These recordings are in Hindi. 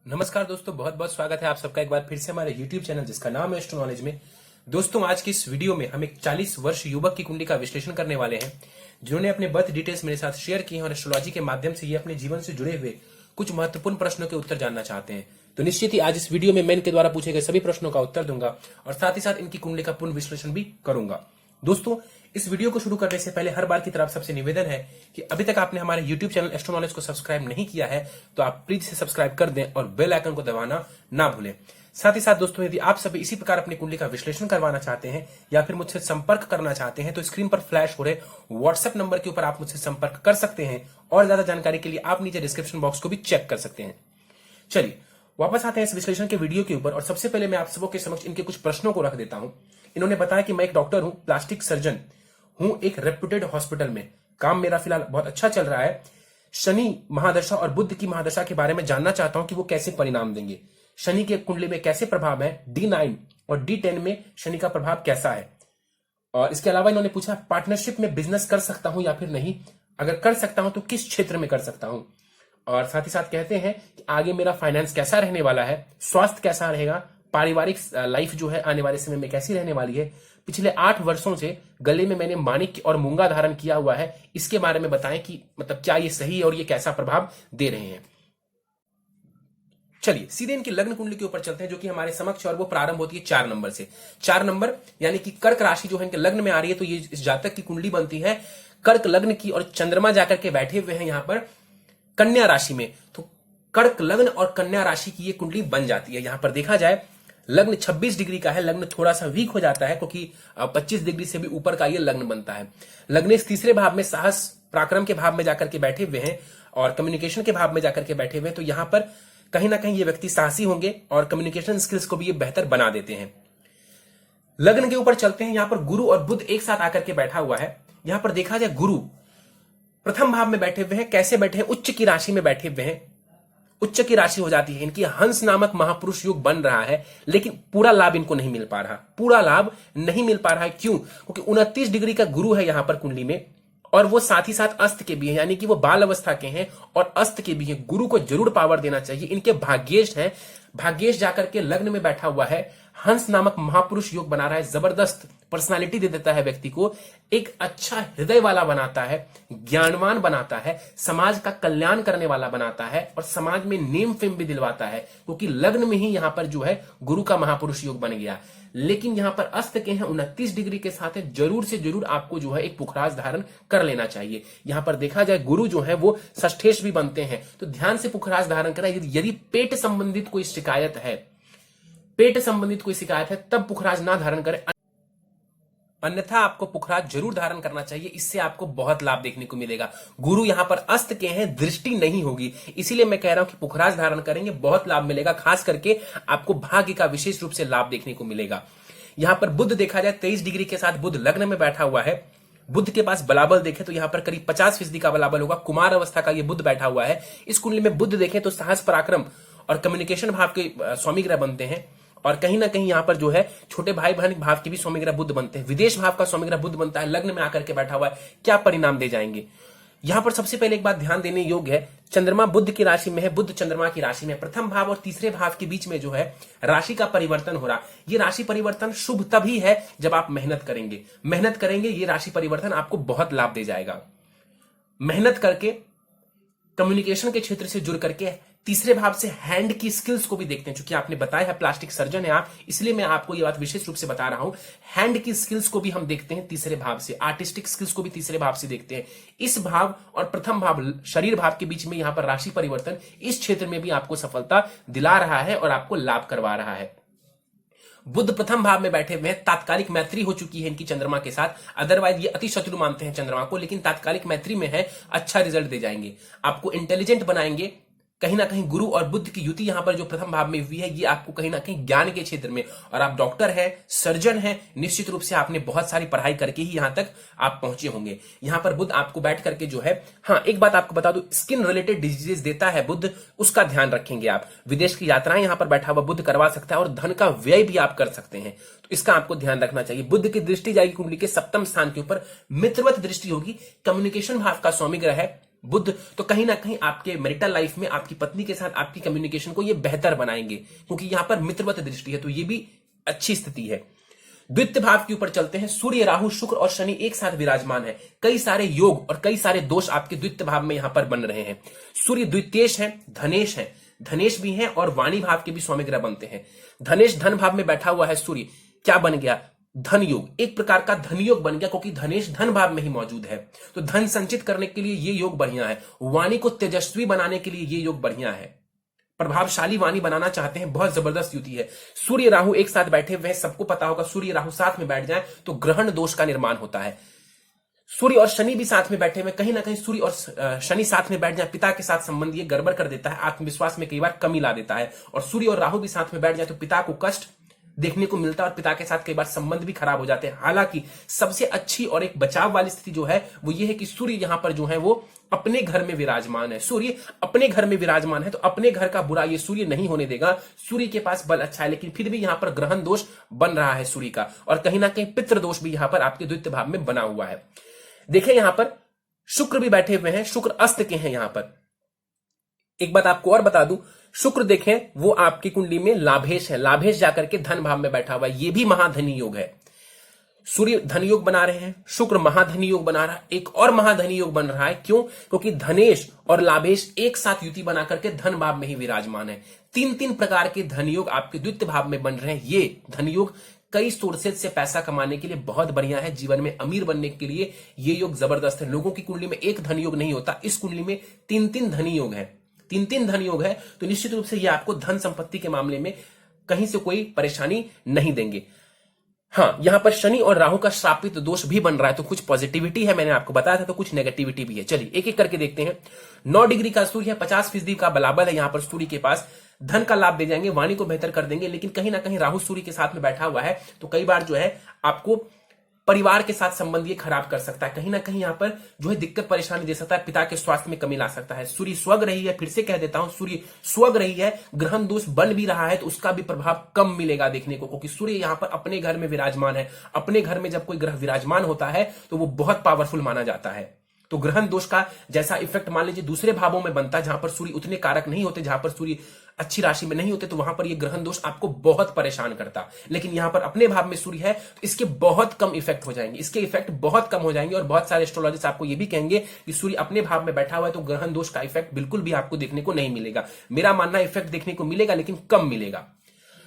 नमस्कार दोस्तों, बहुत बहुत स्वागत है आप सबका एक बार फिर से हमारे YouTube चैनल जिसका नाम है एस्ट्रो नॉलेज में। दोस्तों, आज की इस वीडियो में हम एक 40 वर्ष युवक की कुंडली का विश्लेषण करने वाले हैं, जिन्होंने अपने बर्थ डिटेल्स मेरे साथ शेयर की हैं और एस्ट्रोलॉजी के माध्यम से ये अपने जीवन से जुड़े हुए कुछ महत्वपूर्ण प्रश्नों के उत्तर जानना चाहते हैं। तो निश्चित ही आज इस वीडियो में मैं इनके द्वारा पूछे गए सभी प्रश्नों का उत्तर दूंगा और साथ ही साथ इनकी कुंडली का पूर्ण विश्लेषण भी करूंगा। दोस्तों, इस वीडियो को शुरू करने से पहले हर बार की तरफ सबसे निवेदन है कि अभी तक आपने हमारे YouTube चैनल एस्ट्रो नॉलेज को सब्सक्राइब नहीं किया है तो आप प्लीज से सब्सक्राइब कर दें और बेल आइकन को दबाना ना भूलें। साथ ही साथ दोस्तों, यदि आप सभी इसी प्रकार अपनी कुंडली का विश्लेषण करवाना चाहते हैं या फिर मुझसे संपर्क करना चाहते हैं तो स्क्रीन पर फ्लैश हो रहे व्हाट्सएप नंबर के ऊपर आप मुझसे संपर्क कर सकते हैं और ज्यादा जानकारी के लिए आप नीचे डिस्क्रिप्शन बॉक्स को भी चेक कर सकते हैं। चलिए वापस आते हैं इस विश्लेषण के वीडियो के ऊपर और सबसे पहले मैं आप सबों के समक्ष इनके कुछ प्रश्नों को रख देता हूं। इन्होंने बताया कि मैं एक डॉक्टर हूं, प्लास्टिक सर्जन हूं, एक रेप्यूटेड हॉस्पिटल में काम मेरा फिलहाल बहुत अच्छा चल रहा है। शनि महादशा और बुध की महादशा के बारे में जानना चाहता हूं कि वो कैसे परिणाम देंगे। शनि के कुंडली में कैसे प्रभाव है, D9 और D10 में शनि का प्रभाव कैसा है। और इसके अलावा इन्होंने पूछा पार्टनरशिप में बिजनेस कर सकता हूं या फिर नहीं, अगर कर सकता हूं तो किस क्षेत्र में कर सकता हूं। और साथ ही साथ कहते हैं कि आगे मेरा फाइनेंस कैसा रहने वाला है, स्वास्थ्य कैसा रहेगा, पारिवारिक लाइफ जो है आने वाले समय में कैसी रहने वाली है। पिछले 8 वर्षों से गले में मैंने माणिक्य और मूंगा धारण किया हुआ है, इसके बारे में बताएं कि मतलब क्या ये सही है और ये कैसा प्रभाव दे रहे हैं। चलिए सीधे इनकी लग्न कुंडली के ऊपर चलते हैं जो कि हमारे समक्ष, और वो प्रारंभ होती है 4 नंबर से। 4 नंबर यानी कि कर्क राशि जो है इनके लग्न में आ रही है, तो ये इस जातक की कुंडली बनती है कर्क लग्न की और चंद्रमा जाकर के बैठे हुए हैं यहां पर कन्या राशि में। तो कर्क लग्न और कन्या राशि की ये कुंडली बन जाती है। यहां पर देखा जाए लग्न 26 डिग्री का है, लग्न थोड़ा सा वीक हो जाता है क्योंकि 25 डिग्री से भी ऊपर का ये लग्न बनता है। लग्न इस तीसरे भाव में साहस पराक्रम के भाव में जाकर के बैठे हुए हैं और कम्युनिकेशन के भाव में जाकर के बैठे हुए हैं, तो यहां पर कहीं ना कहीं ये व्यक्ति साहसी होंगे और कम्युनिकेशन स्किल्स को भी ये बेहतर बना देते हैं। लग्न के ऊपर चलते हैं, यहां पर गुरु और बुध एक साथ आकर के बैठा हुआ है। यहां पर देखा जाए गुरु प्रथम भाव में बैठे हुए हैं, कैसे बैठे हैं, उच्च की राशि में बैठे हुए हैं। उच्च की राशि हो जाती है इनकी, हंस नामक महापुरुष योग बन रहा है, लेकिन पूरा लाभ इनको नहीं मिल पा रहा। पूरा लाभ नहीं मिल पा रहा है, क्यों? क्योंकि 29 डिग्री का गुरु है यहां पर कुंडली में और वो साथ ही साथ अस्त के भी हैं, यानी कि वो बाल अवस्था के हैं और अस्त के भी हैं। गुरु को जरूर पावर देना चाहिए। इनके भाग्येश हैं, भाग्येश जाकर के लग्न में बैठा हुआ है, हंस नामक महापुरुष योग बना रहा है, जबरदस्त पर्सनालिटी दे देता है व्यक्ति को, एक अच्छा हृदय वाला बनाता है, ज्ञानवान बनाता है, समाज का कल्याण करने वाला बनाता है और समाज में नेम फेम भी दिलवाता है, क्योंकि लग्न में ही यहां पर जो है गुरु का महापुरुष योग बन गया। लेकिन यहां पर अस्त के हैं 29 डिग्री के साथ है, जरूर से जरूर आपको जो है एक पुखराज धारण कर लेना चाहिए। यहां पर देखा जाए गुरु जो है वो षष्ठेश भी बनते हैं, तो ध्यान से पुखराज धारण करें। यदि पेट संबंधित कोई शिकायत है, पेट संबंधित कोई शिकायत है, तब पुखराज ना धारण करें, अन्यथा आपको पुखराज जरूर धारण करना चाहिए। इससे आपको बहुत लाभ देखने को मिलेगा। गुरु यहां पर अस्त के हैं, दृष्टि नहीं होगी, इसीलिए मैं कह रहा हूं कि पुखराज धारण करेंगे, बहुत लाभ मिलेगा। खास करके आपको भाग्य का विशेष रूप से लाभ देखने को मिलेगा। यहां पर बुध देखा जाए 23 डिग्री के साथ बुध लग्न में बैठा हुआ है। बुध के पास बलाबल देखें तो यहां पर करीब 50% का बलाबल होगा। कुमार अवस्था का ये बुध बैठा हुआ है। इस कुंडली में बुध देखें तो साहस पराक्रम और कम्युनिकेशन भाव के स्वामी ग्रह बनते हैं और कहीं ना कहीं यहां पर जो है छोटे भाई बहन भाव के भी स्वामी ग्रह बुध बनते हैं। विदेश भाव का स्वामी ग्रह बुध बनता है, लग्न में आकर के बैठा हुआ है। क्या परिणाम दे जाएंगे? यहां पर सबसे पहले एक बात ध्यान देने योग्य है, चंद्रमा बुध की राशि में है, बुध चंद्रमा की राशि में, प्रथम भाव और तीसरे भाव के बीच में जो है राशि का परिवर्तन हो रहा। ये राशि परिवर्तन शुभ तभी है जब आप मेहनत करेंगे। मेहनत करेंगे, ये राशि परिवर्तन आपको बहुत लाभ दे जाएगा। मेहनत करके, कम्युनिकेशन के क्षेत्र से जुड़ करके, तीसरे भाव से हैंड की स्किल्स को भी देखते हैं। चूंकि आपने बताया है प्लास्टिक सर्जन है आप, इसलिए मैं आपको यह बात विशेष रूप से बता रहा हूं। हैंड की स्किल्स को भी हम देखते हैं तीसरे भाव से, आर्टिस्टिक स्किल्स को भी तीसरे भाव से देखते हैं। इस भाव और प्रथम भाव, शरीर भाव के बीच में यहां पर राशि परिवर्तन इस क्षेत्र में भी आपको सफलता दिला रहा है और आपको लाभ करवा रहा है। बुध प्रथम भाव में बैठे हुए हैं, तात्कालिक मैत्री हो चुकी है इनकी चंद्रमा के साथ। अदरवाइज ये अति शत्रु मानते हैं चंद्रमा को, लेकिन तात्कालिक मैत्री में है, अच्छा रिजल्ट दे जाएंगे, आपको इंटेलिजेंट बनाएंगे। कहीं ना कहीं गुरु और बुध की युति यहां पर जो प्रथम भाव में हुई है, ये आपको कहीं ना कहीं ज्ञान के क्षेत्र में, और आप डॉक्टर हैं, सर्जन हैं, निश्चित रूप से आपने बहुत सारी पढ़ाई करके ही यहां तक आप पहुंचे होंगे। यहां पर बुध आपको बैठ करके जो है, हाँ एक बात आपको बता दूं, स्किन रिलेटेड डिजीजेस देता है बुध, उसका ध्यान रखेंगे आप। विदेश की यात्राएं यहां पर बैठा हुआ बुध करवा सकता है और धन का व्यय भी आप कर सकते हैं, तो इसका आपको ध्यान रखना चाहिए। बुध की दृष्टि जाएगी कुंडली के 7वें स्थान के ऊपर, मित्रवत दृष्टि होगी, कम्युनिकेशन भाव का स्वामी ग्रह है, बुध तो कहीं ना कहीं आपके मैरिटल लाइफ में आपकी पत्नी के साथ आपकी कम्युनिकेशन को ये बेहतर बनाएंगे, क्योंकि यहां पर मित्रवत दृष्टि है, तो ये भी अच्छी स्थिति है। द्वितीय भाव के ऊपर चलते हैं। सूर्य, राहु, शुक्र और शनि एक साथ विराजमान है। कई सारे योग और कई सारे दोष आपके द्वितीय भाव में यहां पर बन रहे हैं। सूर्य द्वितीयेश है, धनेश है, धनेश भी है और वाणी भाव के भी स्वामी ग्रह बनते हैं। धनेश धन भाव में बैठा हुआ है सूर्य, क्या बन गया? धन योग, एक प्रकार का धन योग बन गया, क्योंकि धनेश धन भाव में ही मौजूद है। तो धन संचित करने के लिए ये योग बढ़िया है। वाणी को तेजस्वी बनाने के लिए ये योग बढ़िया है। प्रभावशाली वाणी बनाना चाहते हैं, बहुत जबरदस्त युति है। सूर्य राहु एक साथ बैठे हुए हैं, सबको पता होगा सूर्य राहु साथ में बैठ जाए तो ग्रहण दोष का निर्माण होता है। सूर्य और शनि भी साथ में बैठे हुए, कहीं ना कहीं सूर्य और शनि साथ में बैठ जाए, पिता के साथ संबंध ये गड़बड़ कर देता है, आत्मविश्वास में कई बार कमी ला देता है। और सूर्य और राहु भी साथ में बैठ जाए तो पिता को कष्ट देखने को मिलता है और पिता के साथ कई बार संबंध भी खराब हो जाते हैं। हालांकि सबसे अच्छी और एक बचाव वाली स्थिति जो है वो ये है कि सूर्य यहां पर जो है वो अपने घर में विराजमान है। सूर्य अपने घर में विराजमान है तो अपने घर का बुरा ये सूर्य नहीं होने देगा। सूर्य के पास बल अच्छा है, लेकिन फिर भी यहां पर ग्रहण दोष बन रहा है सूर्य का, और कहीं ना कहीं पितृ दोष भी यहां पर आपके द्वितीय भाव में बना हुआ है। देखिए यहां पर शुक्र भी बैठे हुए हैं, शुक्र अस्त के हैं। यहां पर एक बात आपको और बता दूं, शुक्र देखें वो आपकी कुंडली में लाभेश है, लाभेश जाकर के धन भाव में बैठा हुआ है, ये भी महाधनी योग है। सूर्य धन योग बना रहे हैं, शुक्र महाधनी योग बना रहा है, एक और महाधनी योग बन रहा है। क्यों? क्योंकि धनेश और लाभेश एक साथ युति बना करके धन भाव में ही विराजमान है। तीन तीन प्रकार के धन योग आपके द्वितीय भाव में बन रहे हैं। ये धन योग कई सोर्सेज से पैसा कमाने के लिए बहुत बढ़िया है, जीवन में अमीर बनने के लिए ये योग जबरदस्त है। लोगों की कुंडली में एक धन योग नहीं होता, इस कुंडली में तीन तीन धनी योग है, तीन तीन धन योग है, तो निश्चित रूप से ये आपको धन संपत्ति के मामले में कहीं से कोई परेशानी नहीं देंगे। हाँ, यहां पर शनि और राहु का श्रापित दोष भी बन रहा है, तो कुछ पॉजिटिविटी है, मैंने आपको बताया था, तो कुछ नेगेटिविटी भी है। चलिए एक एक करके देखते हैं। 9 डिग्री का सूर्य है, 50% का बलाबल है यहां पर सूर्य के पास, धन का लाभ दे जाएंगे, वाणी को बेहतर कर देंगे, लेकिन कहीं ना कहीं राहु सूर्य के साथ में बैठा हुआ है तो कई बार जो है आपको परिवार के साथ संबंध ये खराब कर सकता है, कहीं ना कहीं यहां पर जो है दिक्कत परेशानी दे सकता है, पिता के स्वास्थ्य में कमी ला सकता है। सूर्य स्वग रही है, फिर से कह देता हूं, सूर्य स्वग रही है, ग्रहण दोष बन भी रहा है तो उसका भी प्रभाव कम मिलेगा देखने को, क्योंकि सूर्य यहां पर अपने घर में विराजमान है। अपने घर में जब कोई ग्रह विराजमान होता है तो वो बहुत पावरफुल माना जाता है। तो ग्रहण दोष का जैसा इफेक्ट मान लीजिए दूसरे भावों में बनता है, जहां पर सूर्य उतने कारक नहीं होते, जहां पर सूर्य अच्छी राशि में नहीं होते, तो वहां पर ये ग्रहण दोष आपको बहुत परेशान करता। लेकिन यहां पर अपने भाव में सूर्य है तो इसके बहुत कम इफेक्ट हो जाएंगे, इसके इफेक्ट बहुत कम हो जाएंगे। और बहुत सारे एस्ट्रोलॉजिस्ट आपको ये भी कहेंगे कि सूर्य अपने भाव में बैठा हुआ है तो ग्रहण दोष का इफेक्ट बिल्कुल भी आपको देखने को नहीं मिलेगा। मेरा मानना इफेक्ट देखने को मिलेगा लेकिन कम मिलेगा।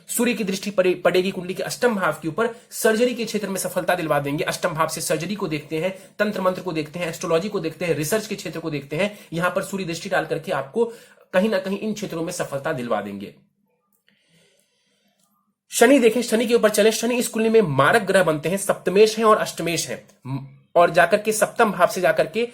सूर्य की दृष्टि पड़ेगी कुंडली के अष्टम भाव के ऊपर, सर्जरी के क्षेत्र में सफलता दिलवा देंगे। अष्टम भाव से सर्जरी को देखते हैं, तंत्र मंत्र को देखते हैं, एस्ट्रोलॉजी को देखते हैं, रिसर्च के क्षेत्र को देखते हैं। यहां पर सूर्य दृष्टि डाल करके आपको कहीं ना कहीं इन क्षेत्रों में सफलता दिलवा देंगे। शनि देखें, शनि के ऊपर चले, शनि इस कुंडली में मारक ग्रह बनते हैं, सप्तमेश हैं और अष्टमेश हैं, और जाकर के सप्तम भाव से जाकर के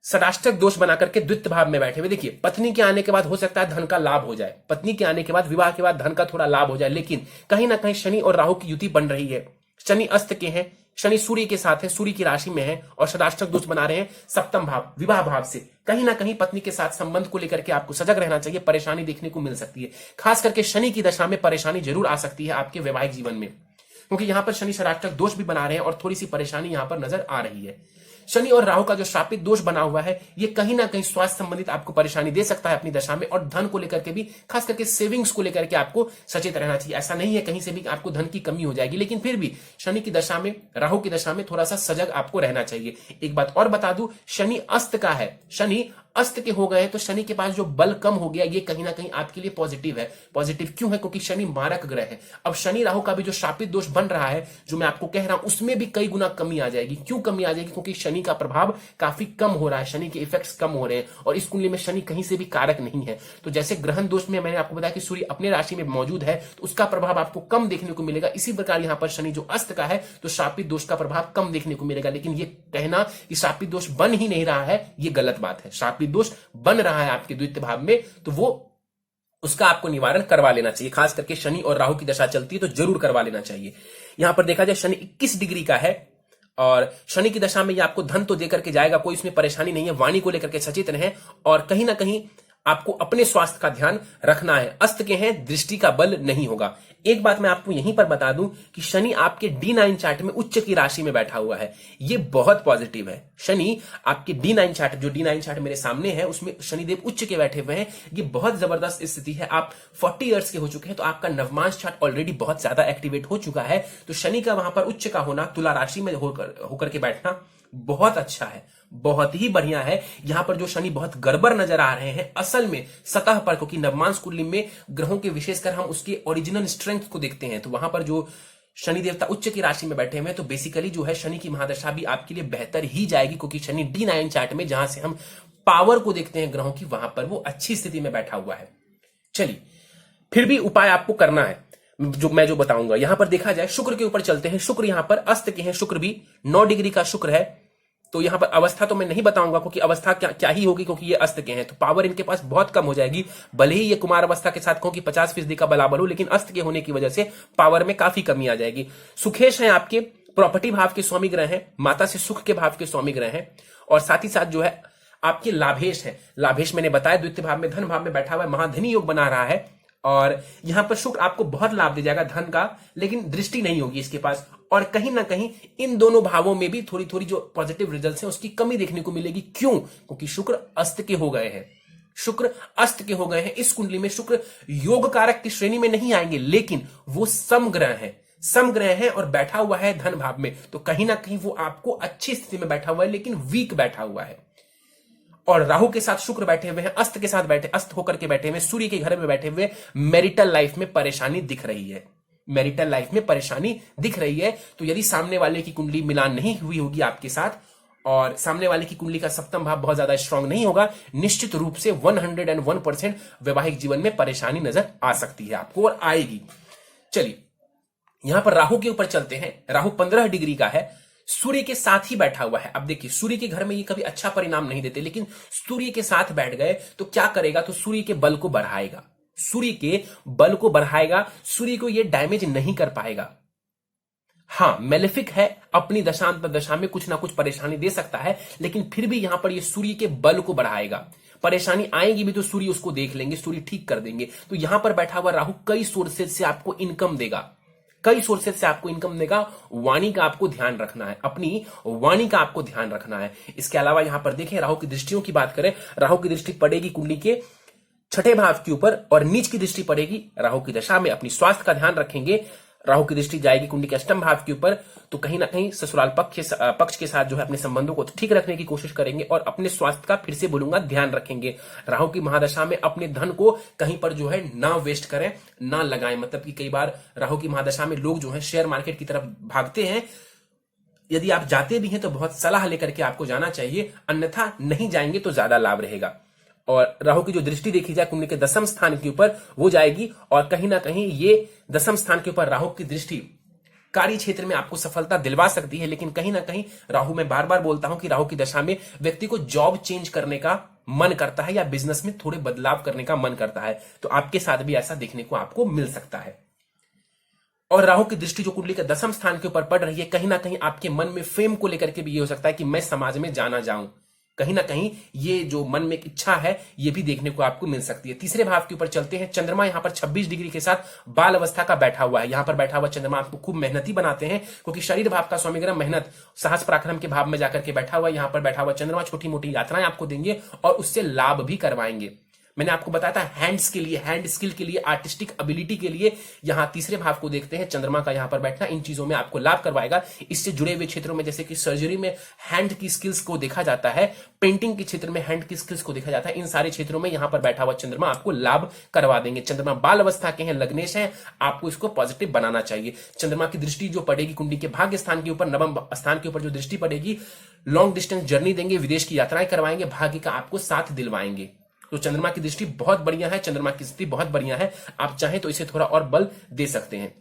षडाष्टक दोष बना करके द्वितीय भाव में बैठे हुए। देखिए पत्नी के आने के बाद हो सकता है धन का लाभ हो जाए, पत्नी के आने के बाद, विवाह के बाद धन का थोड़ा लाभ हो जाए, लेकिन कहीं ना कहीं शनि और राहु की युति बन रही है। शनि अस्त के हैं, शनि सूर्य के साथ है, सूर्य की राशि में है और षडाष्टक दोष बना रहे हैं सप्तम भाव, विवाह भाव से। कहीं ना कहीं पत्नी के साथ संबंध को लेकर के आपको सजग रहना चाहिए, परेशानी देखने को मिल सकती है। खास करके शनि की दशा में परेशानी जरूर आ सकती है आपके वैवाहिक जीवन में, क्योंकि यहां पर शनि षडाष्टक दोष भी बना रहे हैं और थोड़ी सी परेशानी यहां पर नजर आ रही है। शनि और राहु का जो श्रापित दोष बना हुआ है ये कहीं ना कहीं स्वास्थ्य संबंधित आपको परेशानी दे सकता है अपनी दशा में, और धन को लेकर के भी, खास करके सेविंग्स को लेकर के आपको सचेत रहना चाहिए। ऐसा नहीं है कहीं से भी आपको धन की कमी हो जाएगी, लेकिन फिर भी शनि की दशा में, राहु की दशा में थोड़ा सा सजग आपको रहना चाहिए। एक बात और बता दूं, शनि अस्त का है, शनि अस्त के हो गए तो शनि के पास जो बल कम हो गया, ये कहीं ना कहीं आपके लिए पॉजिटिव है। पॉजिटिव क्यों है? क्योंकि शनि मारक ग्रह है। अब शनि राहु का भी जो शापित दोष बन रहा है, जो मैं आपको कह रहा हूं, उसमें भी कई गुना कमी आ जाएगी। क्यों कमी आ जाएगी? क्योंकि शनि का प्रभाव काफी कम हो रहा है, शनि के इफेक्ट्स कम हो रहे हैं, और इस कुंडली में शनि कहीं से भी कारक नहीं है। तो जैसे ग्रहण दोष में मैंने आपको बताया कि सूर्य अपने राशि में मौजूद है तो उसका प्रभाव आपको कम देखने को मिलेगा, इसी प्रकार यहां पर शनि जो अस्त का है तो शापित दोष का प्रभाव कम देखने को मिलेगा। लेकिन ये कहना कि शापित दोष बन ही नहीं रहा है, ये गलत बात है। शापित दोष बन रहा है आपके द्वितीय भाव में तो वो उसका आपको निवारण करवा लेना चाहिए। खास करके शनि और राहु की दशा चलती है तो जरूर करवा लेना चाहिए। यहां पर देखा जाए शनि 21 डिग्री का है और शनि की दशा में ये आपको धन तो देकर के जाएगा, कोई इसमें परेशानी नहीं है। वाणी को लेकर के सचेत रहें और कहीं ना कहीं आपको अपने स्वास्थ्य का ध्यान रखना है। अस्त के हैं, दृष्टि का बल नहीं होगा। एक बात मैं आपको यहीं पर बता दूं कि शनि आपके D9 चार्ट में उच्च की राशि में बैठा हुआ है। ये बहुत पॉजिटिव है। शनि आपके D9 चार्ट, जो D9 चार्ट मेरे सामने है, उसमें शनिदेव उच्च के बैठे हुए हैं। ये बहुत जबरदस्त स्थिति है। आप 40 इयर्स के हो चुके हैं तो आपका नवमांश चार्ट ऑलरेडी बहुत ज्यादा एक्टिवेट हो चुका है। तो शनि का वहां पर उच्च का होना, तुला राशि में होकर के बैठना बहुत अच्छा है, बहुत ही बढ़िया है। यहां पर जो शनि बहुत गड़बड़ नजर आ रहे हैं असल में सतह पर, क्योंकि नवमांश कुंडली में ग्रहों के विशेषकर हम उसके ओरिजिनल स्ट्रेंथ को देखते हैं, तो वहां पर जो शनि देवता उच्च की राशि में बैठे हुए हैं तो बेसिकली जो है शनि की महादशा भी आपके लिए बेहतर ही जाएगी, क्योंकि शनि D9 चार्ट में जहां से हम पावर को देखते हैं ग्रहों की, वहां पर वो अच्छी स्थिति में बैठा हुआ है। चलिए, फिर भी उपाय आपको करना है जो मैं बताऊंगा। यहां पर देखा जाए, शुक्र के ऊपर चलते हैं। शुक्र यहां पर अस्त के हैं, शुक्र भी 9 डिग्री का शुक्र है। तो यहां पर अवस्था तो मैं नहीं बताऊंगा, क्योंकि अवस्था क्या ही होगी, क्योंकि ये अस्त के हैं तो पावर इनके पास बहुत कम हो जाएगी। भले ही ये कुमार अवस्था के साथ कहूं कि 50% का बराबर हो, लेकिन अस्त के होने की वजह से पावर में काफी कमी आ जाएगी। सुखेश है आपके प्रॉपर्टी भाव के स्वामी ग्रह हैं, माता से सुख के भाव के स्वामी ग्रह हैं, और साथ ही साथ जो है आपके लाभेश है। लाभेश मैंने बताया द्वितीय भाव में, धन भाव में बैठा हुआ है, महाधनी योग बना रहा है। और यहां पर शुक्र आपको बहुत लाभ दे जाएगा धन का, लेकिन दृष्टि नहीं होगी इसके पास। और कहीं ना कहीं इन दोनों भावों में भी थोड़ी थोड़ी जो पॉजिटिव रिजल्ट्स हैं उसकी कमी देखने को मिलेगी। क्यों? क्योंकि शुक्र अस्त के हो गए हैं। शुक्र अस्त के हो गए हैं। इस कुंडली में शुक्र योग कारक की श्रेणी में नहीं आएंगे, लेकिन वो समग्रह है, समग्रह है और बैठा हुआ है धन भाव में। तो कहीं ना कहीं वो आपको अच्छी स्थिति में बैठा हुआ है, लेकिन वीक बैठा हुआ है। और राहु के साथ शुक्र बैठे हुए हैं, अस्त के साथ बैठे, अस्त होकर के बैठे हुए, सूर्य के घर में बैठे हुए, मैरिटल लाइफ में परेशानी दिख रही है। मैरिटल लाइफ में परेशानी दिख रही है। तो यदि सामने वाले की कुंडली मिलान नहीं हुई होगी आपके साथ, और सामने वाले की कुंडली का सप्तम भाव बहुत ज्यादा स्ट्रांग नहीं होगा, निश्चित रूप से 101% वैवाहिक जीवन में परेशानी नजर आ सकती है आपको, और आएगी। चलिए, यहां पर राहु के ऊपर चलते हैं। राहु 15 डिग्री का है, सूर्य के साथ ही बैठा हुआ है। अब देखिए, सूर्य के घर में ये कभी अच्छा परिणाम नहीं देते, लेकिन सूर्य के साथ बैठ गए तो क्या करेगा? तो सूर्य के बल को बढ़ाएगा, सूर्य के बल को बढ़ाएगा। सूर्य को ये डैमेज नहीं कर पाएगा। हां, मेलेफिक है, अपनी दशांतर दशा में कुछ ना कुछ परेशानी दे सकता है, लेकिन फिर भी यहां पर ये सूर्य के बल को बढ़ाएगा। परेशानी आएगी भी तो सूर्य उसको देख लेंगे, सूर्य ठीक कर देंगे। तो यहां पर बैठा हुआ राहु कई सोर्सेज से आपको इनकम देगा, कई सोर्सेज से आपको इनकम देगा। वाणी का आपको ध्यान रखना है, अपनी वाणी का आपको ध्यान रखना है। इसके अलावा यहां पर देखें, राहु की दृष्टियों की बात करें, राहु की दृष्टि पड़ेगी कुंडली के छठे भाव के ऊपर, और नीच की दृष्टि पड़ेगी राहु की दशा में। अपनी स्वास्थ्य का ध्यान रखेंगे। राहु की दृष्टि जाएगी कुंडली के अष्टम भाव के ऊपर, तो कहीं ना कहीं ससुराल पक्ष के साथ जो है अपने संबंधों को ठीक रखने की कोशिश करेंगे, और अपने स्वास्थ्य का फिर से बोलूंगा ध्यान रखेंगे। राहु की महादशा में अपने धन को कहीं पर जो है ना वेस्ट करें, ना लगाएं। मतलब कि कई बार राहु की महादशा में लोग जो है शेयर मार्केट की तरफ भागते हैं। यदि आप जाते भी हैं तो बहुत सलाह लेकर के आपको जाना चाहिए, अन्यथा नहीं जाएंगे तो ज्यादा लाभ रहेगा। और राहु की जो दृष्टि देखी जाए कुंडली के दसम स्थान के ऊपर, वो जाएगी, और कहीं ना कहीं ये दसम स्थान के ऊपर राहु की दृष्टि कार्य क्षेत्र में आपको सफलता दिलवा सकती है। लेकिन कहीं ना कहीं राहु, मैं बार बार बोलता हूं कि राहु की दशा में व्यक्ति को जॉब चेंज करने का मन करता है, या बिजनेस में थोड़े बदलाव करने का मन करता है। तो आपके साथ भी ऐसा देखने को आपको मिल सकता है। और राहु की दृष्टि जो कुंडली के दसम स्थान के ऊपर पड़ रही है, कहीं ना कहीं आपके मन में फेम को लेकर के भी ये हो सकता है कि मैं समाज में जाना जाऊं। कहीं ना कहीं ये जो मन में एक इच्छा है, ये भी देखने को आपको मिल सकती है। तीसरे भाव के ऊपर चलते हैं। चंद्रमा यहां पर 26 डिग्री के साथ बाल अवस्था का बैठा हुआ है। यहां पर बैठा हुआ चंद्रमा आपको खूब मेहनती बनाते हैं, क्योंकि शरीर भाव का स्वामी ग्रह मेहनत, साहस पराक्रम के भाव में जाकर के बैठा हुआ। यहां पर बैठा हुआ चंद्रमा छोटी मोटी यात्राएं आपको देंगे और उससे लाभ भी करवाएंगे। मैंने आपको बताया था हैंड्स के लिए, हैंड स्किल के लिए, आर्टिस्टिक एबिलिटी के लिए यहां तीसरे भाव को देखते हैं। चंद्रमा का यहां पर बैठना इन चीजों में आपको लाभ करवाएगा। इससे जुड़े हुए क्षेत्रों में, जैसे कि सर्जरी में हैंड की स्किल्स को देखा जाता है, पेंटिंग के क्षेत्र में हैंड की स्किल्स को देखा जाता है, इन सारे क्षेत्रों में यहां पर बैठा हुआ चंद्रमा आपको लाभ करवा देंगे। चंद्रमा बाल अवस्था के हैं, लग्नेश है, आपको इसको पॉजिटिव बनाना चाहिए। चंद्रमा की दृष्टि जो पड़ेगी कुंडली के भाग्य स्थान के ऊपर, नवम स्थान के ऊपर जो दृष्टि पड़ेगी, लॉन्ग डिस्टेंस जर्नी देंगे, विदेश की यात्राएं करवाएंगे, भाग्य का आपको साथ दिलवाएंगे। तो चंद्रमा की दृष्टि बहुत बढ़िया है, चंद्रमा की स्थिति बहुत बढ़िया है। आप चाहें तो इसे थोड़ा और बल दे सकते हैं।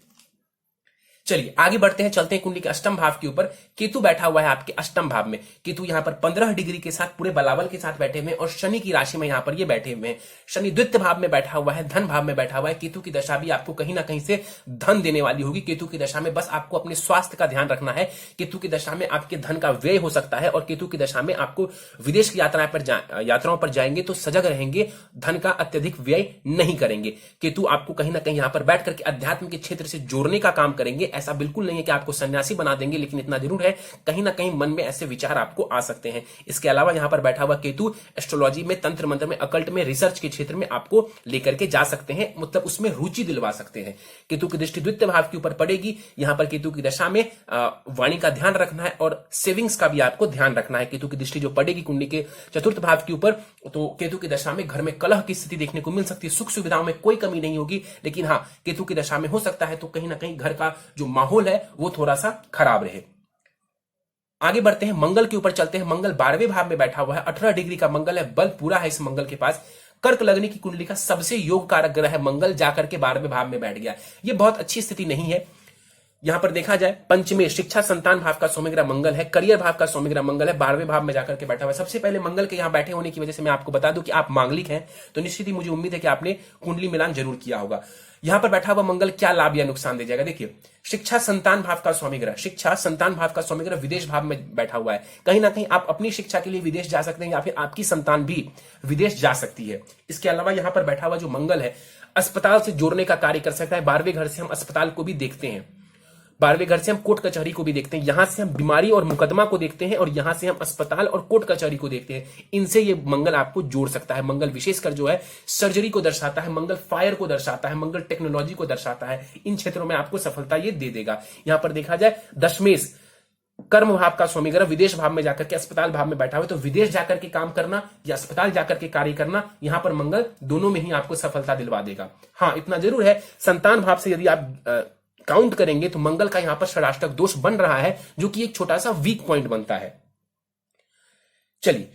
चलिए आगे बढ़ते हैं, चलते हैं कुंडली के अष्टम भाव के ऊपर। केतु बैठा हुआ है आपके अष्टम भाव में। केतु यहां पर 15 डिग्री के साथ पूरे बलाबल के साथ बैठे हुए हैं और शनि की राशि में यहां पर ये बैठे हुए हैं। शनि द्वितीय भाव में बैठा हुआ है, धन भाव में बैठा हुआ है। केतु की दशा भी आपको कहीं ना कहीं से धन देने वाली होगी। केतु की दशा में बस आपको अपने स्वास्थ्य का ध्यान रखना है। केतु की दशा में आपके धन का व्यय हो सकता है और केतु की दशा में आपको विदेश की यात्राओं पर जाएंगे तो सजग रहेंगे, धन का अत्यधिक व्यय नहीं करेंगे। केतु आपको कहीं ना कहीं यहां पर बैठ करके अध्यात्म के क्षेत्र से जोड़ने का काम करेंगे। ऐसा बिल्कुल नहीं है कि आपको सन्यासी बना देंगे, लेकिन इतना जरूर है कहीं ना कहीं मन में ऐसे विचार आपको आ सकते हैं। इसके अलावा यहां पर बैठा हुआ केतु एस्ट्रोलॉजी में, तंत्र मंत्र में, अकल्ट में, रिसर्च के क्षेत्र में आपको लेकर के जा सकते हैं, मतलब उसमें रुचि दिलवा सकते हैं। केतु की दृष्टि द्वितीय भाव के ऊपर पड़ेगी। यहां पर केतु की दशा में वाणी का ध्यान रखना है और सेविंग्स का भी आपको ध्यान रखना है। केतु की दृष्टि जो पड़ेगी कुंडली के चतुर्थ भाव के ऊपर, तो केतु की दशा में घर में कलह की स्थिति देखने को मिल सकती है। सुख सुविधाओं में कोई कमी नहीं होगी, लेकिन हाँ, केतु की दशा में हो सकता है तो कहीं ना कहीं घर का जो माहौल है वो थोड़ा सा खराब रहे। आगे बढ़ते हैं, मंगल के ऊपर चलते हैं। मंगल 12वें भाव में बैठा हुआ है, 18 डिग्री का मंगल है, बल पूरा है इस मंगल के पास। कर्क लगने की कुंडली का सबसे योग कारक ग्रह है मंगल, जाकर के 12वें भाव में बैठ गया। ये बहुत अच्छी स्थिति नहीं है। यहां पर देखा जाए पंचमे शिक्षा संतान भाव का स्वामी ग्रह मंगल है, करियर भाव का स्वामी ग्रह मंगल है, 12वें भाव में जाकर के बैठा हुआ है। सबसे पहले मंगल के यहां बैठे होने की वजह से मैं आपको बता दूं कि आप मांगलिक हैं, तो निश्चित ही मुझे उम्मीद है कि आपने कुंडली मिलान जरूर किया होगा। यहां पर बैठा हुआ मंगल क्या लाभ या नुकसान दे जाएगा, देखिए शिक्षा संतान भाव का स्वामी ग्रह, शिक्षा संतान भाव का स्वामी ग्रह विदेश भाव में बैठा हुआ है। कहीं ना कहीं आप अपनी शिक्षा के लिए विदेश जा सकते हैं या फिर आपकी संतान भी विदेश जा सकती है। इसके अलावा यहां पर बैठा हुआ जो मंगल है अस्पताल से जोड़ने का कार्य कर सकता है। 12वें घर से हम अस्पताल को भी देखते हैं, 12वें घर से हम कोर्ट कचहरी को भी देखते हैं, यहां से हम बीमारी और मुकदमा को देखते हैं और यहां से हम अस्पताल और कोर्ट कचहरी को देखते हैं। इनसे ये मंगल आपको जोड़ सकता है। मंगल विशेषकर जो है सर्जरी को दर्शाता है, मंगल फायर को दर्शाता है, मंगल टेक्नोलॉजी को दर्शाता है। इन क्षेत्रों में आपको सफलता ये दे देगा। यहां पर देखा जाए दशमेश कर्म भाव का स्वामी ग्रह विदेश भाव में जाकर के अस्पताल भाव में बैठा हुआ, तो विदेश जाकर के काम करना या अस्पताल जाकर के कार्य करना, यहां पर मंगल दोनों में ही आपको सफलता दिलवा देगा। हाँ, इतना जरूर है संतान भाव से यदि आप काउंट करेंगे तो मंगल का यहां पर षडाष्टक दोष बन रहा है, जो कि एक छोटा सा वीक पॉइंट बनता है। चलिए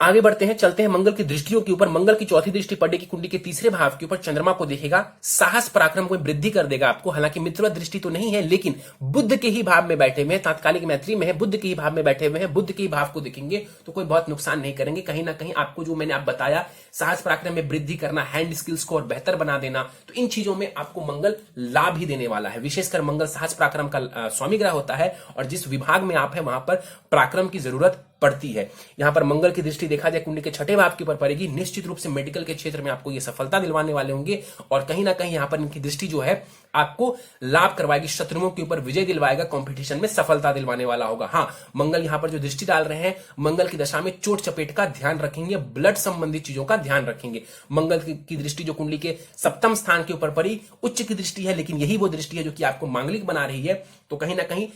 आगे बढ़ते हैं, चलते हैं मंगल की दृष्टियों के ऊपर। मंगल की चौथी दृष्टि पड़ेगी कुंडली के तीसरे भाव के ऊपर, चंद्रमा को देखेगा, साहस पराक्रम को वृद्धि कर देगा आपको। हालांकि मित्रवत दृष्टि तो नहीं है, लेकिन बुद्ध के ही भाव में बैठे हुए हैं, तात्कालिक मैत्री में है, बुद्ध के ही भाव में बैठे हुए हैं, बुद्ध के ही भाव को देखेंगे तो कोई बहुत नुकसान नहीं करेंगे। कहीं ना कहीं आपको जो मैंने आप बताया साहस पराक्रम में वृद्धि करना, हैंड स्किल्स को और बेहतर बना देना, तो इन चीजों में आपको मंगल लाभ ही देने वाला है। विशेषकर मंगल साहस पराक्रम का स्वामी ग्रह होता है और जिस विभाग में आप है वहां पर पराक्रम की जरूरत पड़ती है। यहां पर मंगल की दृष्टि देखा जाए कुंडली के छठे भाव के ऊपर पड़ेगी। निश्चित रूप से मेडिकल के क्षेत्र में आपको ये सफलता दिलवाने वाले होंगे और कहीं ना कहीं यहां पर इनकी दृष्टि जो है आपको लाभ करवाएगी, शत्रुओं के ऊपर विजय दिलवाएगा, कंपटीशन में सफलता दिलवाने वाला होगा। हाँ, मंगल यहां पर जो दृष्टि डाल रहे हैं, मंगल की दशा में चोट चपेट का ध्यान रखेंगे, ब्लड संबंधित चीजों का ध्यान रखेंगे। मंगल की दृष्टि जो कुंडली के सप्तम स्थान के ऊपर पड़ी, उच्च की दृष्टि है, लेकिन यही वो दृष्टि है जो कि आपको मांगलिक बना रही है, तो कहीं ना कहीं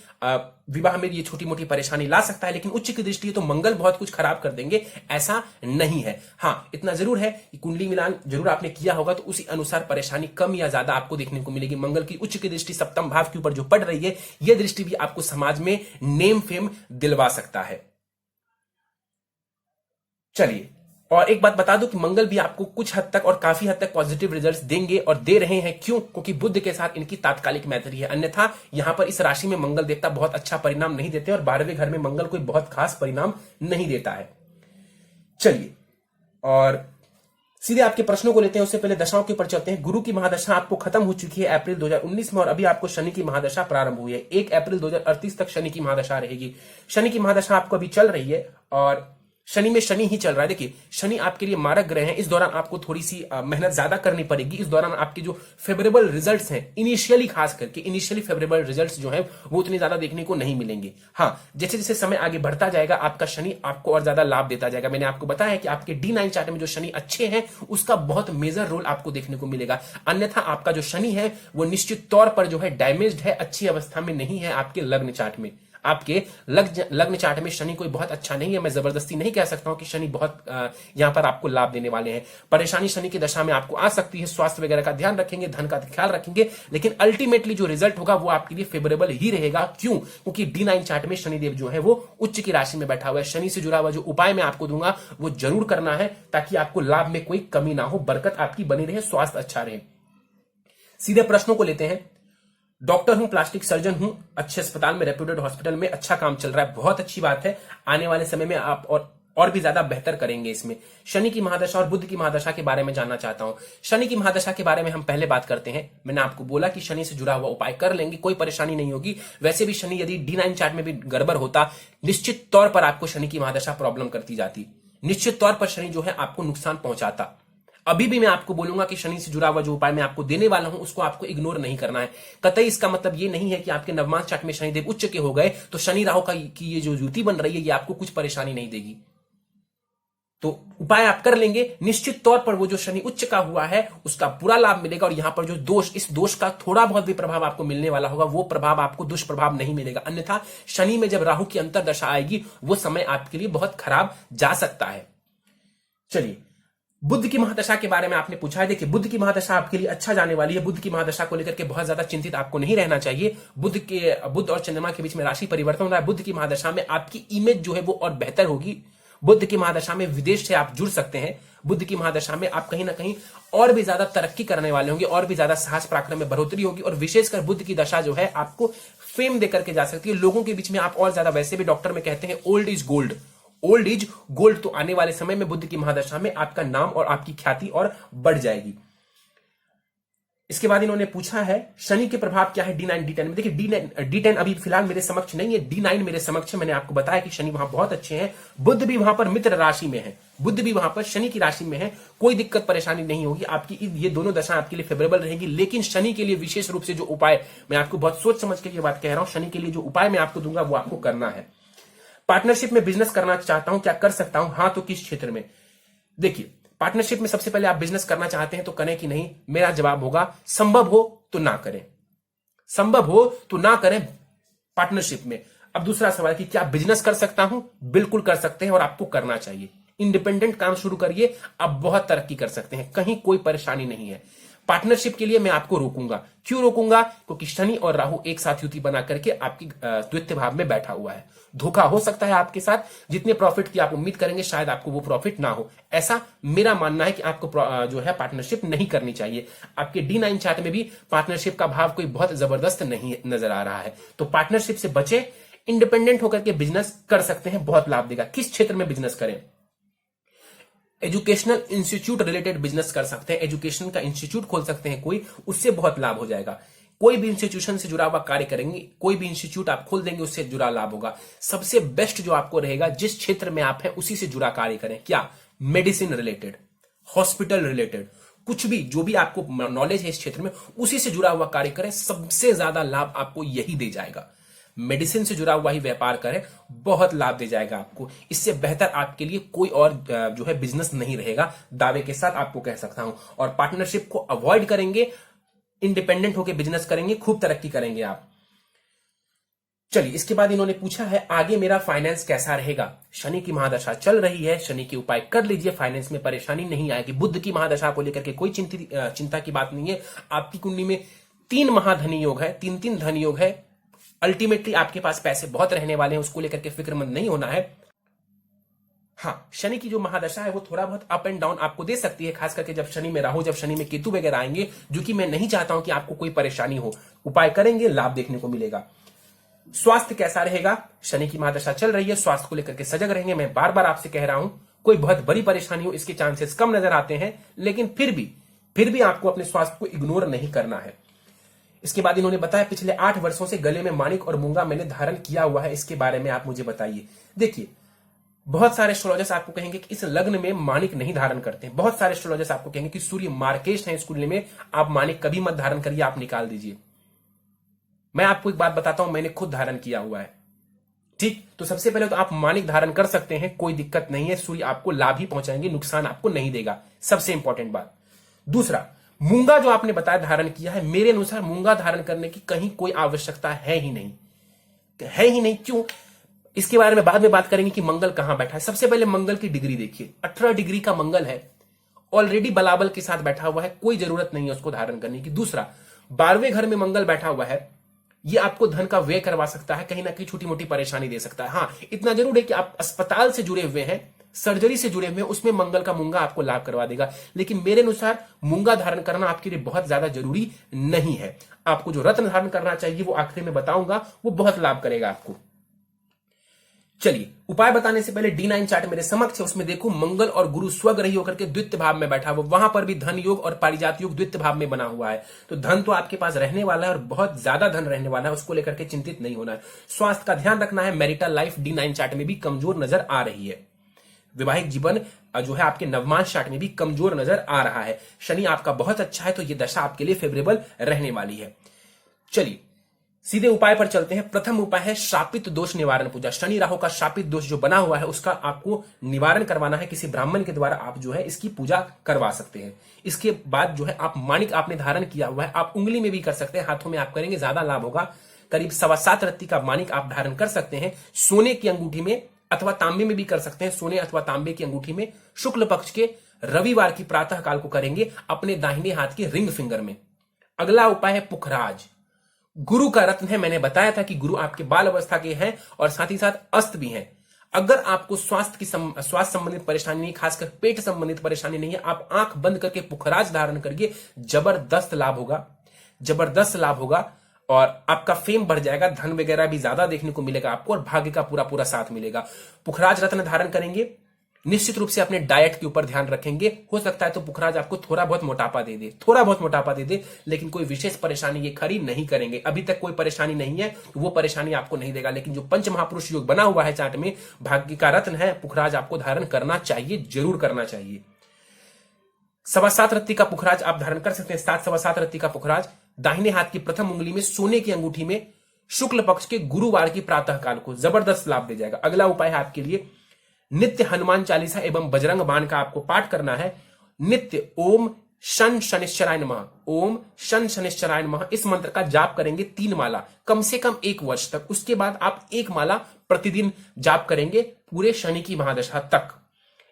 विवाह में ये छोटी मोटी परेशानी ला सकता है। लेकिन उच्च की दृष्टि है तो मंगल बहुत कुछ खराब कर देंगे, ऐसा नहीं है। हाँ, इतना जरूर है कि कुंडली मिलान जरूर आपने किया होगा तो उसी अनुसार परेशानी कम या ज्यादा आपको देखने को मिलेगी। मंगल की उच्च की दृष्टि सप्तम भाव के ऊपर जो पड़ रही है, यह दृष्टि भी आपको समाज में नेम फेम दिलवा सकता है। चलिए, और एक बात बता दूं कि मंगल भी आपको कुछ हद तक और काफी हद तक पॉजिटिव रिजल्ट्स देंगे और दे रहे हैं। क्यों? क्योंकि बुध के साथ इनकी तात्कालिक मैत्री है। अन्यथा यहां पर इस राशि में मंगल देवता बहुत अच्छा परिणाम नहीं देते और 12वें घर में मंगल कोई बहुत खास परिणाम नहीं देता है। चलिए, और सीधे आपके प्रश्नों को लेते हैं, उससे पहले दशाओं के ऊपर चलते हैं। गुरु की महादशा आपको खत्म हो चुकी है अप्रैल 2019 में और अभी आपको शनि की महादशा प्रारंभ हुई है। 1 अप्रैल 2038 तक शनि की महादशा रहेगी। शनि की महादशा आपको अभी चल रही है और शनि में शनि ही चल रहा है। देखिए, शनि आपके लिए मारक ग्रह है। इस दौरान आपको थोड़ी सी मेहनत ज्यादा करनी पड़ेगी। इस दौरान आपके जो फेवरेबल रिजल्ट्स हैं, इनिशियली खास करके इनिशियली फेवरेबल रिजल्ट्स जो हैं वो उतने ज्यादा देखने को नहीं मिलेंगे। हाँ, जैसे जैसे समय आगे बढ़ता जाएगा आपका शनि आपको और ज्यादा लाभ देता जाएगा। मैंने आपको बताया कि आपके D9 चार्ट में जो शनि अच्छे हैं उसका बहुत मेजर रोल आपको देखने को मिलेगा। अन्यथा आपका जो शनि है वो निश्चित तौर पर जो है डैमेज्ड है, अच्छी अवस्था में नहीं है। आपके लग्न चार्ट में, आपके लग्न चार्ट में शनि कोई बहुत अच्छा नहीं है। मैं जबरदस्ती नहीं कह सकता हूं कि शनि बहुत यहां पर आपको लाभ देने वाले हैं। परेशानी शनि की दशा में आपको आ सकती है। स्वास्थ्य वगैरह का ध्यान रखेंगे, धन का ख्याल रखेंगे, लेकिन अल्टीमेटली जो रिजल्ट होगा वो आपके लिए फेवरेबल ही रहेगा। क्यों? क्योंकि D9 चार्ट में शनिदेव जो है वो उच्च की राशि में बैठा हुआ है। शनि से जुड़ा हुआ जो उपाय मैं आपको दूंगा वो जरूर करना है ताकि आपको लाभ में कोई कमी ना हो, बरकत आपकी बनी रहे, स्वास्थ्य अच्छा रहे। सीधे प्रश्नों को लेते हैं। डॉक्टर हूं, प्लास्टिक सर्जन हूं, अच्छे अस्पताल में, रेप्यूटेड हॉस्पिटल में अच्छा काम चल रहा है, बहुत अच्छी बात है। आने वाले समय में आप और भी ज्यादा बेहतर करेंगे इसमें। शनि की महादशा और बुध की महादशा के बारे में जानना चाहता हूं। शनि की महादशा के बारे में हम पहले बात करते हैं। मैंने आपको बोला कि शनि से जुड़ा हुआ उपाय कर लेंगे, कोई परेशानी नहीं होगी। वैसे भी शनि यदि D9 चार्ट में भी गड़बड़ होता, निश्चित तौर पर आपको शनि की महादशा प्रॉब्लम करती जाती, निश्चित तौर पर शनि जो है आपको नुकसान पहुंचाता। अभी भी मैं आपको बोलूंगा कि शनि से जुड़ा हुआ जो उपाय मैं आपको देने वाला हूं उसको आपको इग्नोर नहीं करना है। कतई इसका मतलब ये नहीं है कि आपके नवमांश चार्ट में शनिदेव उच्च के हो गए तो शनि राहु की ये जो युति बन रही है ये आपको कुछ परेशानी नहीं देगी। तो उपाय आप कर लेंगे, निश्चित तौर पर वो जो शनि उच्च का हुआ है उसका पूरा लाभ मिलेगा। और यहां पर जो दोष, इस दोष का थोड़ा बहुत भी प्रभाव आपको मिलने वाला होगा, वो प्रभाव आपको दुष्प्रभाव नहीं मिलेगा। अन्यथा शनि में जब राहु की अंतर्दशा आएगी वो समय आपके लिए बहुत खराब जा सकता है। चलिए, बुध की महादशा के बारे में आपने पूछा है। देखिए, बुध की महादशा आपके लिए अच्छा जाने वाली है। बुध की महादशा को लेकर के बहुत ज्यादा चिंतित आपको नहीं रहना चाहिए। बुध और चंद्रमा के बीच में राशि परिवर्तन हो रहा है। बुध की महादशा में आपकी इमेज जो है वो और बेहतर होगी। बुध की महादशा में विदेश से आप जुड़ सकते हैं। बुध की महादशा में आप कहीं ना कहीं और भी ज्यादा तरक्की करने वाले होंगे, और भी ज्यादा साहस पराक्रम में बढ़ोतरी होगी। और विशेषकर बुध की दशा जो है आपको फेम देकर के जा सकती है। लोगों के बीच में आप और ज्यादा, वैसे भी डॉक्टर में कहते हैं old is gold, old is gold. तो आने वाले समय में बुध की महादशा में आपका नाम और आपकी ख्याति और बढ़ जाएगी। इसके बाद इन्होंने पूछा है शनि के प्रभाव क्या है D9 D10 में। देखिए, D10 अभी फिलहाल मेरे समक्ष नहीं है, D9 मेरे समक्ष है। मैंने आपको बताया कि शनि वहां बहुत अच्छे हैं। बुध भी वहां पर मित्र राशि में है, बुध भी वहां पर शनि की राशि में है। कोई दिक्कत परेशानी नहीं होगी आपकी, ये दोनों दशा आपके लिए फेवरेबल रहेगी। लेकिन शनि के लिए विशेष रूप से जो उपाय, मैं आपको बहुत सोच समझ के ये बात कह रहा हूं, शनि के लिए जो उपाय मैं आपको दूंगा वो आपको करना है। पार्टनरशिप में बिजनेस करना चाहता हूं, क्या कर सकता हूं? हाँ, तो किस क्षेत्र में? देखिए, पार्टनरशिप में सबसे पहले आप बिजनेस करना चाहते हैं तो करें कि नहीं? मेरा जवाब होगा संभव हो तो ना करें, संभव हो तो ना करें पार्टनरशिप में। अब दूसरा सवाल कि क्या बिजनेस कर सकता हूं? बिल्कुल कर सकते हैं और आपको करना चाहिए। इंडिपेंडेंट काम शुरू करिए, आप बहुत तरक्की कर सकते हैं, कहीं कोई परेशानी नहीं है। पार्टनरशिप के लिए मैं आपको रोकूंगा। क्यों रोकूंगा? क्योंकि शनि और राहु एक साथ युति बना करके आपकी द्वितीय भाव में बैठा हुआ है। धोखा हो सकता है आपके साथ। जितने प्रॉफिट की आप उम्मीद करेंगे शायद आपको वो प्रॉफिट ना हो। ऐसा मेरा मानना है कि आपको जो है पार्टनरशिप नहीं करनी चाहिए। आपके D9 चार्ट में भी पार्टनरशिप का भाव कोई बहुत जबरदस्त नहीं नजर आ रहा है। तो पार्टनरशिप से बचे, इंडिपेंडेंट होकर के बिजनेस कर सकते हैं, बहुत लाभ देगा। किस क्षेत्र में बिजनेस करें? एजुकेशनल इंस्टीट्यूट रिलेटेड बिजनेस कर सकते हैं। एजुकेशन का इंस्टीट्यूट खोल सकते हैं कोई, उससे बहुत लाभ हो जाएगा। कोई भी इंस्टीट्यूशन से जुड़ा हुआ कार्य करेंगे, कोई भी इंस्टीट्यूट आप खोल देंगे, उससे जुड़ा लाभ होगा। सबसे बेस्ट जो आपको रहेगा, जिस क्षेत्र में आप हैं उसी से जुड़ा कार्य करें। क्या? मेडिसिन रिलेटेड, हॉस्पिटल रिलेटेड, कुछ भी जो भी आपको नॉलेज है इस क्षेत्र में, उसी से जुड़ा हुआ कार्य करें। सबसे ज्यादा लाभ आपको यही दे जाएगा। मेडिसिन से जुड़ा हुआ ही व्यापार करें, बहुत लाभ दे जाएगा आपको। इससे बेहतर आपके लिए कोई और जो है बिजनेस नहीं रहेगा, दावे के साथ आपको कह सकता हूं। और पार्टनरशिप को अवॉइड करेंगे, इंडिपेंडेंट होकर बिजनेस करेंगे, खूब तरक्की करेंगे आप। चलिए, इसके बाद इन्होंने पूछा है आगे मेरा फाइनेंस कैसा रहेगा। शनि की महादशा चल रही है, शनि के उपाय कर लीजिए, फाइनेंस में परेशानी नहीं आएगी। बुध की महादशा को लेकर के कोई चिंता की बात नहीं है। आपकी कुंडली में 3 महाधनी योग है, 3 धन योग है। अल्टीमेटली आपके पास पैसे बहुत रहने वाले हैं, उसको लेकर के फिक्रमंद नहीं होना है। हाँ, शनि की जो महादशा है वो थोड़ा बहुत अप एंड डाउन आपको दे सकती है, खास करके जब शनि में राहु, जब शनि में केतु वगैरह आएंगे, जो कि मैं नहीं चाहता हूं कि आपको कोई परेशानी हो। उपाय करेंगे, लाभ देखने को मिलेगा। स्वास्थ्य कैसा रहेगा? शनि की महादशा चल रही है, स्वास्थ्य को लेकर के सजग रहेंगे। मैं बार बार आपसे कह रहा हूं, कोई बहुत बड़ी परेशानी हो इसके चांसेस कम नजर आते हैं, लेकिन फिर भी आपको अपने स्वास्थ्य को इग्नोर नहीं करना है। इसके बाद इन्होंने बताया पिछले 8 वर्षों से गले में माणिक और मूंगा मैंने धारण किया हुआ है, इसके बारे में आप मुझे बताइए। देखिए, बहुत सारे एस्ट्रोलॉजर्स आपको कहेंगे कि इस लग्न में माणिक नहीं धारण करते हैं। बहुत सारे एस्ट्रोलॉजर्स आपको कहेंगे कि सूर्य मार्केश है इस कुंडली में, आप माणिक कभी मत धारण करिए, आप निकाल दीजिए। मैं आपको एक बात बताता हूं, मैंने खुद धारण किया हुआ है। ठीक, तो सबसे पहले तो आप माणिक धारण कर सकते हैं, कोई दिक्कत नहीं है। सूर्य आपको लाभ ही पहुंचाएंगे, नुकसान आपको नहीं देगा, सबसे इंपॉर्टेंट बात। दूसरा, मूंगा जो आपने बताया धारण किया है, मेरे अनुसार मूंगा धारण करने की कहीं कोई आवश्यकता है ही नहीं, है ही नहीं। क्यों? इसके बारे में बाद में बात करेंगे कि मंगल कहां बैठा है। सबसे पहले मंगल की डिग्री देखिए, 18 डिग्री का मंगल है, ऑलरेडी बलाबल के साथ बैठा हुआ है, कोई जरूरत नहीं है उसको धारण करने की। दूसरा, 12वें घर में मंगल बैठा हुआ है, ये आपको धन का व्यय करवा सकता है, कहीं ना कहीं छोटी मोटी परेशानी दे सकता है। हाँ, इतना जरूर है कि आप अस्पताल से जुड़े हुए हैं, सर्जरी से जुड़े हुए, उसमें मंगल का मूंगा आपको लाभ करवा देगा। लेकिन मेरे अनुसार मूंगा धारण करना आपके लिए बहुत ज्यादा जरूरी नहीं है। आपको जो रत्न धारण करना चाहिए वो आखिरी में बताऊंगा, वो बहुत लाभ करेगा आपको। चलिए, उपाय बताने से पहले D9 चार्ट मेरे समक्ष है, उसमें देखो मंगल और गुरु स्वग्रही होकर के द्वितीय भाव में बैठा हुआ, वहां पर भी धन योग और पारिजात योग द्वितीय भाव में बना हुआ है। तो धन तो आपके पास रहने वाला है और बहुत ज्यादा धन रहने वाला है, उसको लेकर के चिंतित नहीं होना है। स्वास्थ्य का ध्यान रखना है। मैरिटल लाइफ D9 चार्ट में भी कमजोर नजर आ रही है। वैवाहिक जीवन जो है आपके नवमांश चार्ट में भी कमजोर नजर आ रहा है। शनि आपका बहुत अच्छा है, तो ये दशा आपके लिए फेवरेबल रहने वाली है। चलिए सीधे उपाय पर चलते हैं। प्रथम उपाय है शापित दोष निवारण पूजा। शनि राहु का शापित दोष जो बना हुआ है उसका आपको निवारण करवाना है। किसी ब्राह्मण के द्वारा आप जो है इसकी पूजा करवा सकते हैं। इसके बाद जो है आप माणिक आपने धारण किया हुआ है, आप उंगली में भी कर सकते हैं, हाथों में आप करेंगे ज्यादा लाभ होगा। करीब 7.25 रत्ती का माणिक आप धारण कर सकते हैं। सोने की अंगूठी में अथवा तांबे में भी कर सकते हैं। सोने अथवा तांबे की अंगूठी में शुक्ल पक्ष के रविवार की प्रातः काल को करेंगे अपने दाहिने हाथ के रिंग फिंगर में। अगला उपाय है पुखराज। गुरु का रत्न है। मैंने बताया था कि गुरु आपके बाल अवस्था के हैं और साथ ही साथ अस्त भी हैं। अगर आपको स्वास्थ्य संबंधित परेशानी नहीं, खासकर पेट संबंधित परेशानी नहीं है, आप आंख बंद करके पुखराज धारण करिए, जबरदस्त लाभ होगा, जबरदस्त लाभ होगा और आपका फेम बढ़ जाएगा। धन वगैरह भी ज्यादा देखने को मिलेगा आपको और भाग्य का पूरा पूरा साथ मिलेगा। पुखराज रत्न धारण करेंगे। निश्चित रूप से अपने डाइट के ऊपर ध्यान रखेंगे। हो सकता है तो पुखराज आपको थोड़ा बहुत मोटापा दे दे, थोड़ा बहुत मोटापा दे दे, लेकिन कोई विशेष परेशानी ये खड़ी नहीं करेंगे। अभी तक कोई परेशानी नहीं है तो वो परेशानी आपको नहीं देगा। लेकिन जो पंच महापुरुष योग बना हुआ है चार्ट में, भाग्य का रत्न है, पुखराज आपको धारण करना चाहिए, जरूर करना चाहिए। 7.25 रत्ती का पुखराज आप धारण कर सकते हैं। 7.25 रत्ती का पुखराज दाहिने हाथ की प्रथम उंगली में सोने की अंगूठी में शुक्ल पक्ष के गुरुवार की प्रातः काल को जबरदस्त लाभ दे जाएगा। अगला उपाय है आपके लिए नित्य हनुमान चालीसा एवं बजरंग बाण का आपको पाठ करना है। नित्य ओम शन शनिश्चराय नमः, ओम शन शनिश्चराय नमः, इस मंत्र का जाप करेंगे 3 माला कम से कम 1 वर्ष तक। उसके बाद आप 1 माला प्रतिदिन जाप करेंगे पूरे शनि की महादशा तक।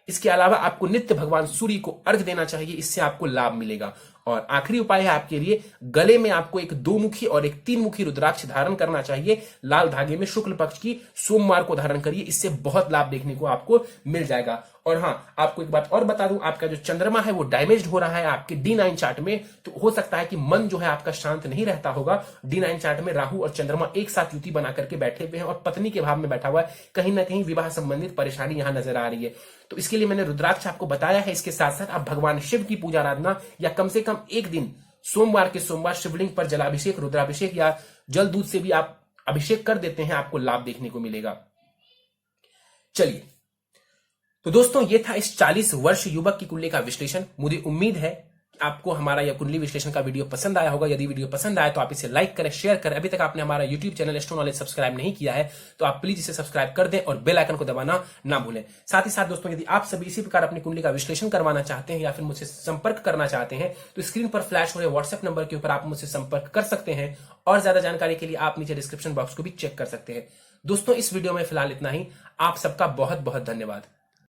इसके अलावा आपको नित्य भगवान सूर्य को अर्घ देना चाहिए, इससे आपको लाभ मिलेगा। और आखिरी उपाय है आपके लिए गले में आपको एक 2 मुखी और एक 3 मुखी रुद्राक्ष धारण करना चाहिए। लाल धागे में शुक्ल पक्ष की सोमवार को धारण करिए, इससे बहुत लाभ देखने को आपको मिल जाएगा। और हाँ, आपको एक बात और बता दूं, आपका जो चंद्रमा है वो डैमेज्ड हो रहा है आपके D9 चार्ट में, तो हो सकता है कि मन जो है आपका शांत नहीं रहता होगा। D9 चार्ट में राहु और चंद्रमा एक साथ युति बना करके बैठे हुए हैं और पत्नी के भाव में बैठा हुआ है। कहीं ना कहीं विवाह संबंधित परेशानी यहां नजर आ रही है। तो इसके लिए मैंने रुद्राक्ष आपको बताया है। इसके साथ साथ आप भगवान शिव की पूजा आराधना या कम से कम एक दिन सोमवार के सोमवार शिवलिंग पर जलाभिषेक, रुद्राभिषेक या जल दूध से भी आप अभिषेक कर देते हैं, आपको लाभ देखने को मिलेगा। चलिए, तो दोस्तों ये था इस 40 वर्ष युवक की कुंडली का विश्लेषण। मुझे उम्मीद है कि आपको हमारा यह कुंडली विश्लेषण का वीडियो पसंद आया होगा। यदि वीडियो पसंद आया तो आप इसे लाइक करें, शेयर करें। अभी तक आपने हमारा YouTube channel astro knowledge subscribe नहीं किया है तो आप प्लीज इसे सब्सक्राइब कर दें और बेल आइकन को दबाना ना भूलें। साथ ही साथ दोस्तों, यदि आप सभी इसी प्रकार अपनी कुंडली का विश्लेषण करवाना चाहते हैं या फिर मुझसे संपर्क करना चाहते हैं तो स्क्रीन पर फ्लैश हो रहे व्हाट्सएप नंबर के ऊपर आप मुझसे संपर्क कर सकते हैं। और ज्यादा जानकारी के लिए आप नीचे डिस्क्रिप्शन बॉक्स को भी चेक कर सकते हैं। दोस्तों, इस वीडियो में फिलहाल इतना ही। आप सबका बहुत बहुत धन्यवाद।